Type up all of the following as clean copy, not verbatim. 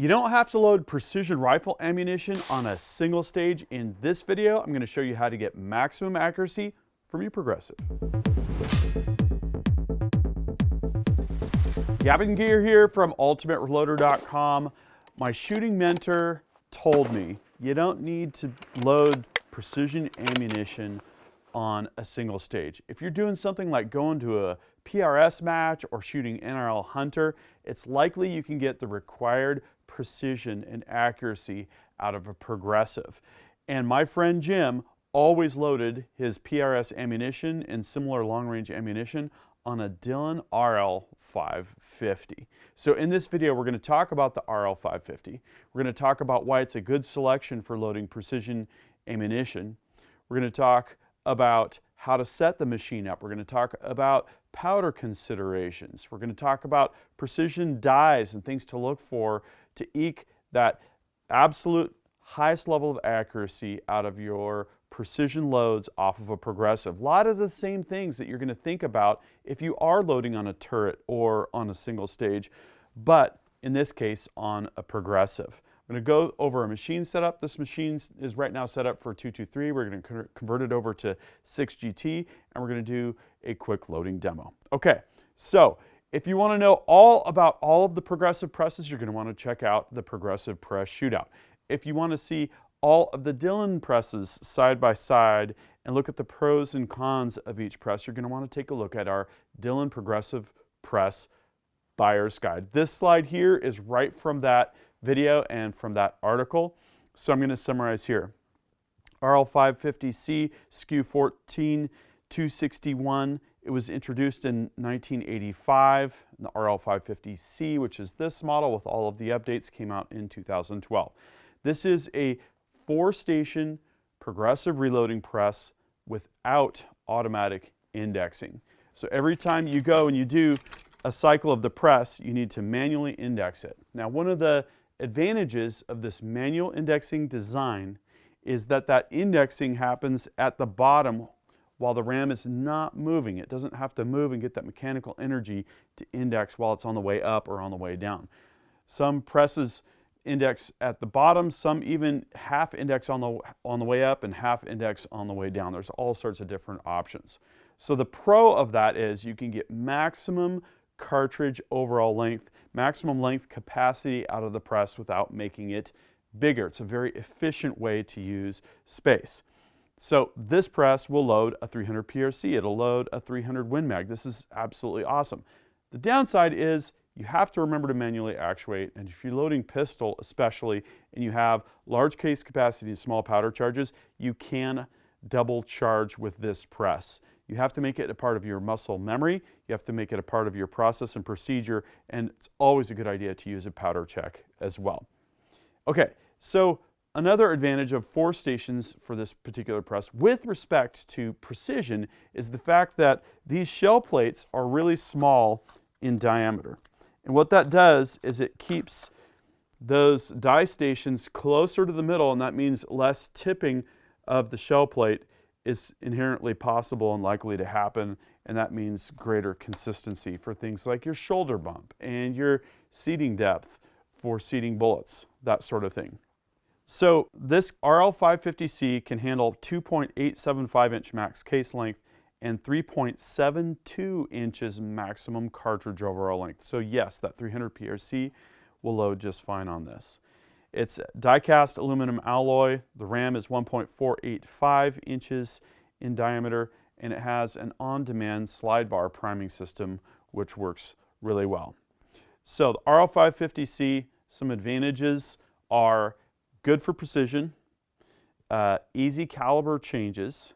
You don't have to load precision rifle ammunition on a single stage. In this video, I'm going to show you how to get maximum accuracy from your progressive. Gavin Gear here from ultimatereloader.com. My shooting mentor told me you don't need to load precision ammunition on a single stage. If you're doing something like going to a PRS match or shooting NRL Hunter, it's likely you can get the required precision and accuracy out of a progressive. And my friend Jim always loaded his PRS ammunition and similar long-range ammunition on a Dillon RL-550. So in this video, we're going to talk about the RL-550. We're going to talk about why it's a good selection for loading precision ammunition. We're going to talk about how to set the machine up. We're going to talk about powder considerations. We're going to talk about precision dies and things to look for to eke that absolute highest level of accuracy out of your precision loads off of a progressive. A lot of the same things that you're going to think about if you are loading on a turret or on a single stage, but in this case on a progressive. I'm going to go over a machine setup. This machine is right now set up for 223. We're going to convert it over to 6GT, and we're going to do a quick loading demo. Okay, so if you want to know all about all of the progressive presses, you're going to want to check out the Progressive Press Shootout. If you want to see all of the Dillon presses side by side and look at the pros and cons of each press, you're going to want to take a look at our Dillon Progressive Press Buyer's Guide. This slide here is right from that video and from that article. So I'm going to summarize here. RL-550C, SKU 14261. It was introduced in 1985. The RL-550C, which is this model with all of the updates, came out in 2012. This is a 4-station progressive reloading press without automatic indexing. So every time you go and you do a cycle of the press, you need to manually index it. Now, one of the advantages of this manual indexing design is that that indexing happens at the bottom while the ram is not moving. It doesn't have to move and get that mechanical energy to index while it's on the way up or on the way down. Some presses index at the bottom, some even half index on the way up and half index on the way down. There's all sorts of different options. So the pro of that is you can get maximum cartridge overall length, maximum length capacity out of the press without making it bigger. It's a very efficient way to use space. So this press will load a 300 PRC. It'll load a 300 Win Mag. This is absolutely awesome. The downside is you have to remember to manually actuate, and if you're loading pistol especially, and you have large case capacity and small powder charges, you can double charge with this press. You have to make it a part of your muscle memory, you have to make it a part of your process and procedure, and it's always a good idea to use a powder check as well. Okay, so another advantage of 4 stations for this particular press with respect to precision is the fact that these shell plates are really small in diameter. And what that does is it keeps those die stations closer to the middle, and that means less tipping of the shell plate is inherently possible and likely to happen, and that means greater consistency for things like your shoulder bump and your seating depth for seating bullets, that sort of thing. So this RL-550C can handle 2.875-inch max case length and 3.72 inches maximum cartridge overall length. So yes, that 300 PRC will load just fine on this. It's die-cast aluminum alloy. The ram is 1.485 inches in diameter, and it has an on-demand slide bar priming system, which works really well. So the RL-550C, some advantages are good for precision, easy caliber changes,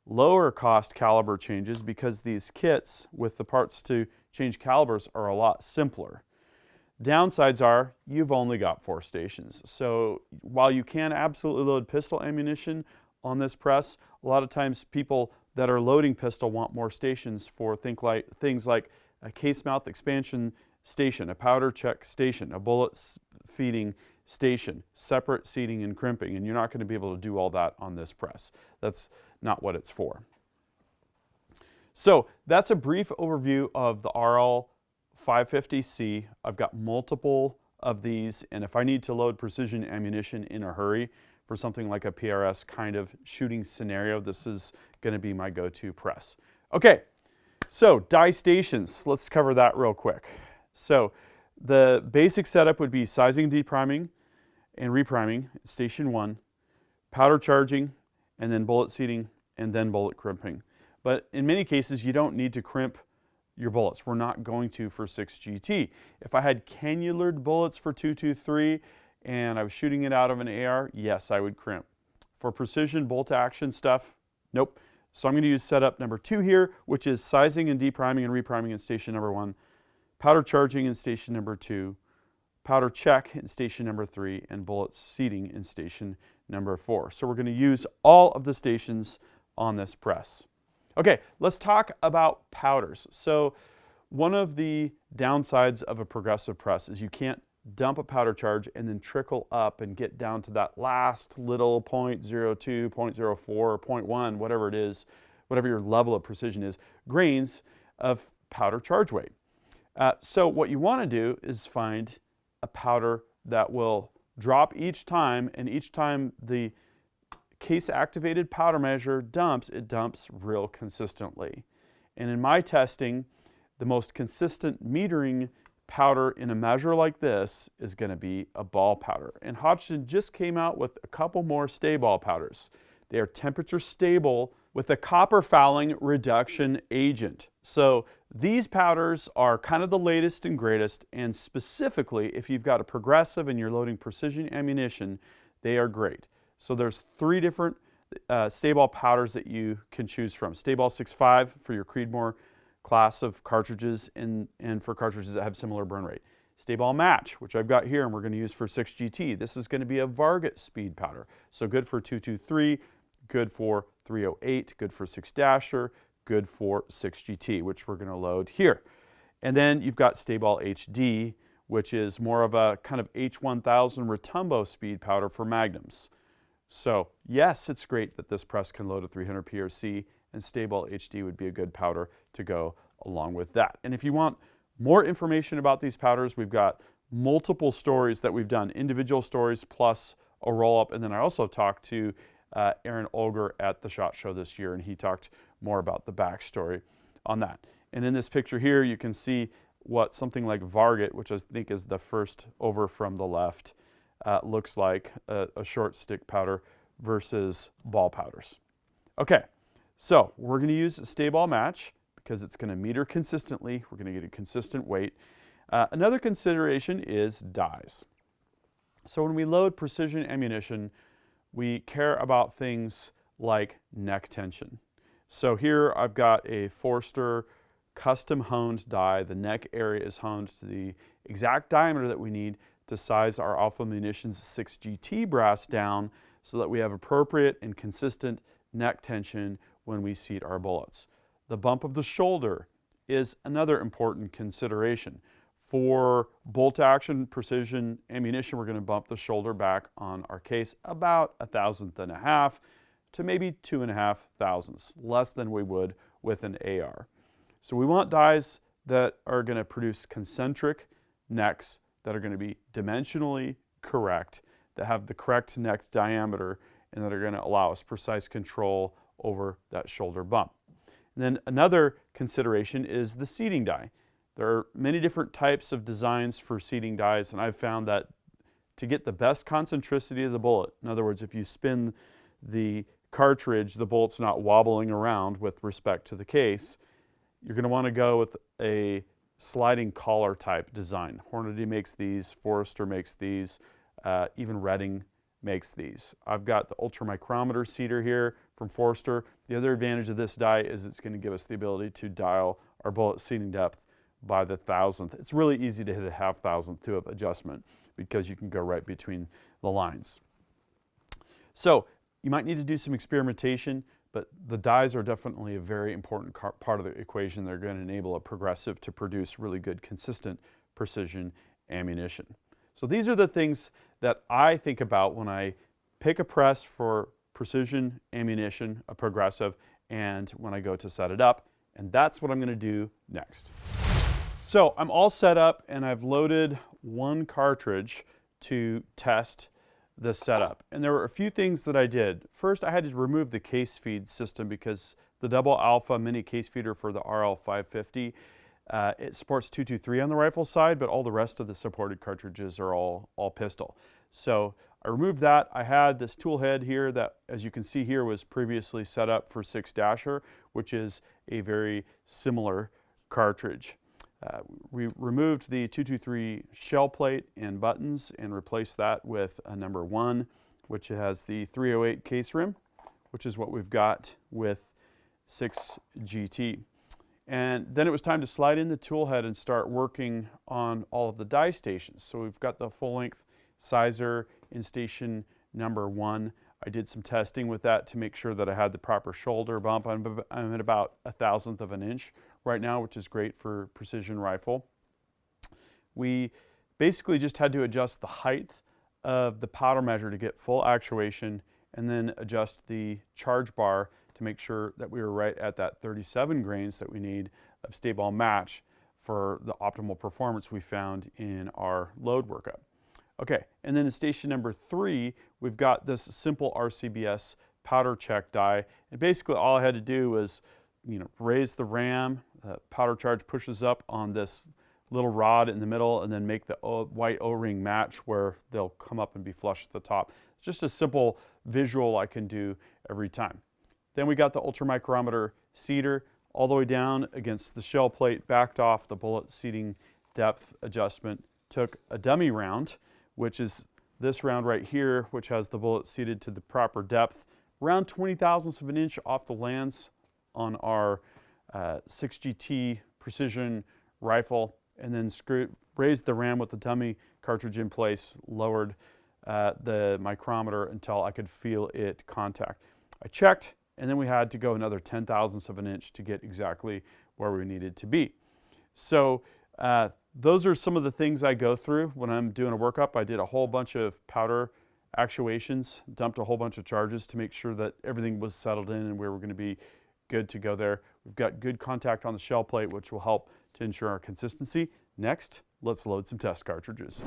lower cost caliber changes because these kits with the parts to change calibers are a lot simpler. Downsides are you've only got 4 stations. So while you can absolutely load pistol ammunition on this press, a lot of times people that are loading pistol want more stations for things like a case mouth expansion station, a powder check station, a bullet feeding station, separate seating and crimping, and you're not going to be able to do all that on this press. That's not what it's for. So that's a brief overview of the RL-550C. I've got multiple of these, and if I need to load precision ammunition in a hurry for something like a PRS kind of shooting scenario, this is going to be my go-to press. Okay, so die stations, let's cover that real quick. So the basic setup would be sizing, depriming, and repriming, station 1, powder charging, and then bullet seating, and then bullet crimping. But in many cases, you don't need to crimp your bullets. We're not going to for 6GT. If I had cannular bullets for 223 and I was shooting it out of an AR, yes, I would crimp. For precision bolt action stuff, nope. So I'm going to use setup number 2 here, which is sizing and depriming and repriming in station number 1, powder charging in station number 2, powder check in station number 3, and bullet seating in station number 4. So we're going to use all of the stations on this press. Okay, let's talk about powders. So one of the downsides of a progressive press is you can't dump a powder charge and then trickle up and get down to that last little 0.02, 0.04, 0.1, whatever it is, whatever your level of precision is, grains of powder charge weight. So what you want to do is find a powder that will drop each time, and each time the case-activated powder measure dumps, it dumps real consistently. And in my testing, the most consistent metering powder in a measure like this is going to be a ball powder. And Hodgdon just came out with a couple more stay ball powders. They are temperature stable with a copper fouling reduction agent. So these powders are kind of the latest and greatest, and specifically if you've got a progressive and you're loading precision ammunition, they are great. So there's 3 different stay ball powders that you can choose from. Stay ball 6.5 for your Creedmoor class of cartridges and for cartridges that have similar burn rate. Stay ball match, which I've got here and we're going to use for 6GT. This is going to be a Varget speed powder. So good for 223, good for 308, good for 6-dasher, good for 6GT, which we're going to load here. And then you've got Stay Ball HD, which is more of a kind of H1000 Retumbo speed powder for magnums. So yes, it's great that this press can load a 300 PRC, and Stay Ball HD would be a good powder to go along with that. And if you want more information about these powders, we've got multiple stories that we've done, individual stories plus a roll-up, and then I also talked to Aaron Olger at the SHOT Show this year, and he talked more about the backstory on that. And in this picture here, you can see what something like Varget, which I think is the first over from the left, looks like a short stick powder versus ball powders. Okay, so we're going to use a stay ball match because it's going to meter consistently. We're going to get a consistent weight. Another consideration is dies. So when we load precision ammunition, we care about things like neck tension. So here I've got a Forster custom honed die. The neck area is honed to the exact diameter that we need to size our Alpha Munitions 6GT brass down so that we have appropriate and consistent neck tension when we seat our bullets. The bump of the shoulder is another important consideration. For bolt action precision ammunition, we're going to bump the shoulder back on our case about 1/1000 to maybe 2.5 thousandths, less than we would with an AR. So we want dies that are going to produce concentric necks that are going to be dimensionally correct, that have the correct neck diameter, and that are going to allow us precise control over that shoulder bump. And then another consideration is the seating die. There are many different types of designs for seating dies, and I've found that to get the best concentricity of the bullet, in other words, if you spin the cartridge, the bullet's not wobbling around with respect to the case, you're going to want to go with a sliding collar type design. Hornady makes these, Forester makes these, even Redding makes these. I've got the ultramicrometer seater here from Forester. The other advantage of this die is it's going to give us the ability to dial our bullet seating depth by the thousandth. It's really easy to hit a 1/2 thousandth to of adjustment because you can go right between the lines. So you might need to do some experimentation, but the dies are definitely a very important part of the equation. They're going to enable a progressive to produce really good, consistent precision ammunition. So these are the things that I think about when I pick a press for precision ammunition, a progressive, and when I go to set it up. And that's what I'm going to do next. So I'm all set up and I've loaded one cartridge to test the setup. And there were a few things that I did. First, I had to remove the case feed system because the double alpha mini case feeder for the RL-550, it supports 223 on the rifle side, but all the rest of the supported cartridges are all pistol. So I removed that. I had this tool head here that, as you can see here, was previously set up for 6-Dasher, which is a very similar cartridge. We removed the 223 shell plate and buttons and replaced that with a number 1, which has the 308 case rim, which is what we've got with 6GT. And then it was time to slide in the tool head and start working on all of the die stations. So we've got the full-length sizer in station number 1. I did some testing with that to make sure that I had the proper shoulder bump. I'm at about 1/1000th of an inch right now, which is great for precision rifle. We basically just had to adjust the height of the powder measure to get full actuation, and then adjust the charge bar to make sure that we were right at that 37 grains that we need of stay-ball match for the optimal performance we found in our load workup. Okay, and then in station number 3, we've got this simple RCBS powder check die. And basically all I had to do was, raise the ram, powder charge pushes up on this little rod in the middle, and then make the white O-ring match where they'll come up and be flush at the top. It's just a simple visual I can do every time. Then we got the ultramicrometer seater all the way down against the shell plate, backed off the bullet seating depth adjustment, took a dummy round, which is this round right here, which has the bullet seated to the proper depth, around 20/1000ths of an inch off the lands on our 6GT precision rifle, and then raised the ram with the dummy cartridge in place, lowered the micrometer until I could feel it contact. I checked, and then we had to go another 10/1000ths of an inch to get exactly where we needed to be. So those are some of the things I go through when I'm doing a workup. I did a whole bunch of powder actuations, dumped a whole bunch of charges to make sure that everything was settled in and we were going to be good to go there. We've got good contact on the shell plate, which will help to ensure our consistency. Next, let's load some test cartridges.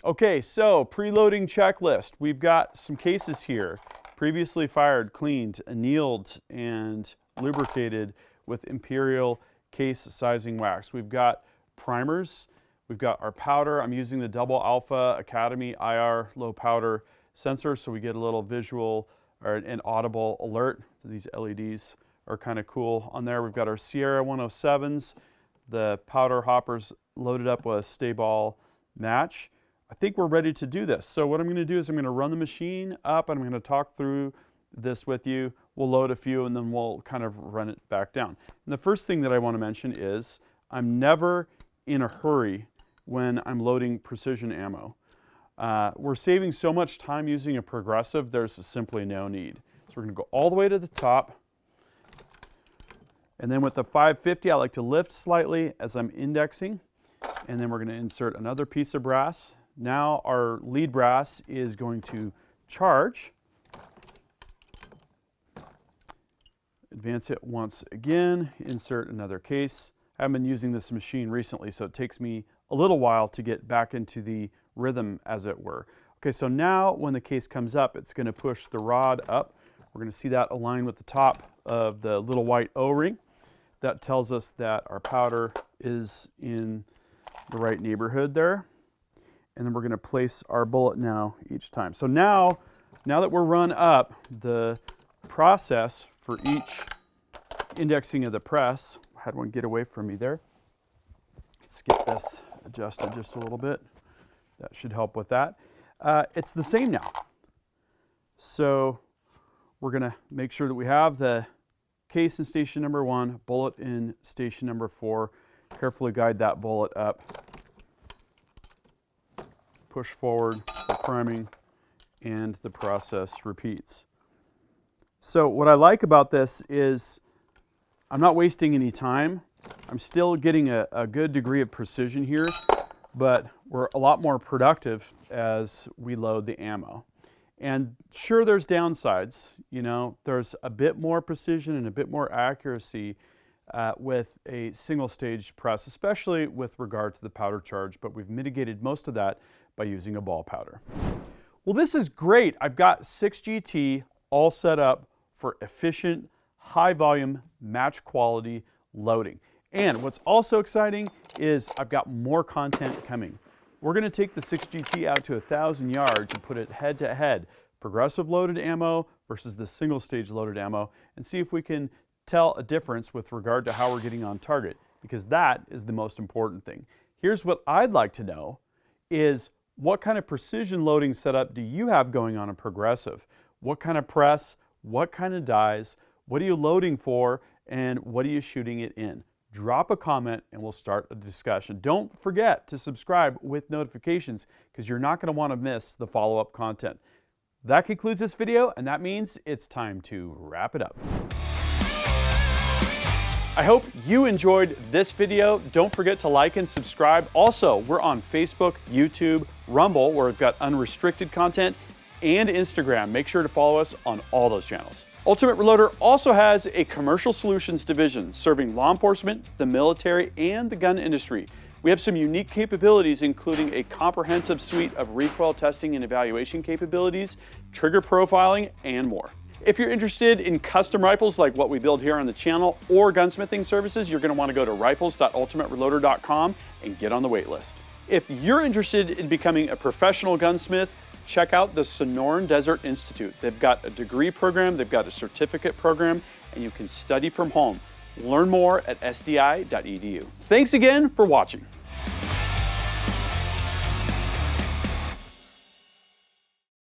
Okay, so preloading checklist. We've got some cases here, previously fired, cleaned, annealed, and lubricated with Imperial case sizing wax. We've got primers. We've got our powder. I'm using the Double Alpha Academy IR low powder sensor, so we get a little visual or an audible alert. These LEDs are kind of cool on there. We've got our Sierra 107s, the powder hoppers loaded up with stay ball match. I think we're ready to do this. So what I'm going to do is I'm going to run the machine up and I'm going to talk through this with you. We'll load a few and then we'll kind of run it back down. And the first thing that I want to mention is I'm never in a hurry when I'm loading precision ammo. We're saving so much time using a progressive, there's simply no need. So we're going to go all the way to the top. And then with the 550, I like to lift slightly as I'm indexing. And then we're going to insert another piece of brass. Now our lead brass is going to charge. Advance it once again, insert another case. I haven't been using this machine recently, so it takes me a little while to get back into the rhythm, as it were. Okay, so now when the case comes up, it's going to push the rod up. We're going to see that align with the top of the little white O-ring. That tells us that our powder is in the right neighborhood there. And then we're going to place our bullet now each time. So now that we're run up, the process for each indexing of the press, I had one get away from me there. Let's get this adjusted just a little bit. That should help with that. It's the same now. So we're going to make sure that we have the case in station number 1, bullet in station number 4. Carefully guide that bullet up. Push forward for priming, and the process repeats. So what I like about this is I'm not wasting any time. I'm still getting a good degree of precision here, but we're a lot more productive as we load the ammo. And sure, there's downsides. There's a bit more precision and a bit more accuracy with a single stage press, especially with regard to the powder charge, but we've mitigated most of that by using a ball powder. Well, this is great. I've got 6GT all set up for efficient, high volume, match quality loading. And what's also exciting is I've got more content coming. We're going to take the 6GT out to 1,000 yards and put it head to head, progressive loaded ammo versus the single stage loaded ammo, and see if we can tell a difference with regard to how we're getting on target, because that is the most important thing. Here's what I'd like to know is, what kind of precision loading setup do you have going on a progressive? What kind of press? What kind of dies? What are you loading for? And what are you shooting it in? Drop a comment and we'll start a discussion. Don't forget to subscribe with notifications, because you're not going to want to miss the follow-up content. That concludes this video, and that means it's time to wrap it up. I hope you enjoyed this video. Don't forget to like and subscribe. Also, we're on Facebook, YouTube, Rumble, where we've got unrestricted content, and Instagram. Make sure to follow us on all those channels. Ultimate Reloader also has a commercial solutions division serving law enforcement, the military, and the gun industry. We have some unique capabilities, including a comprehensive suite of recoil testing and evaluation capabilities, trigger profiling, and more. If you're interested in custom rifles like what we build here on the channel, or gunsmithing services, you're going to want to go to rifles.ultimatereloader.com and get on the wait list. If you're interested in becoming a professional gunsmith, check out the Sonoran Desert Institute. They've got a degree program, they've got a certificate program, and you can study from home. Learn more at sdi.edu. Thanks again for watching.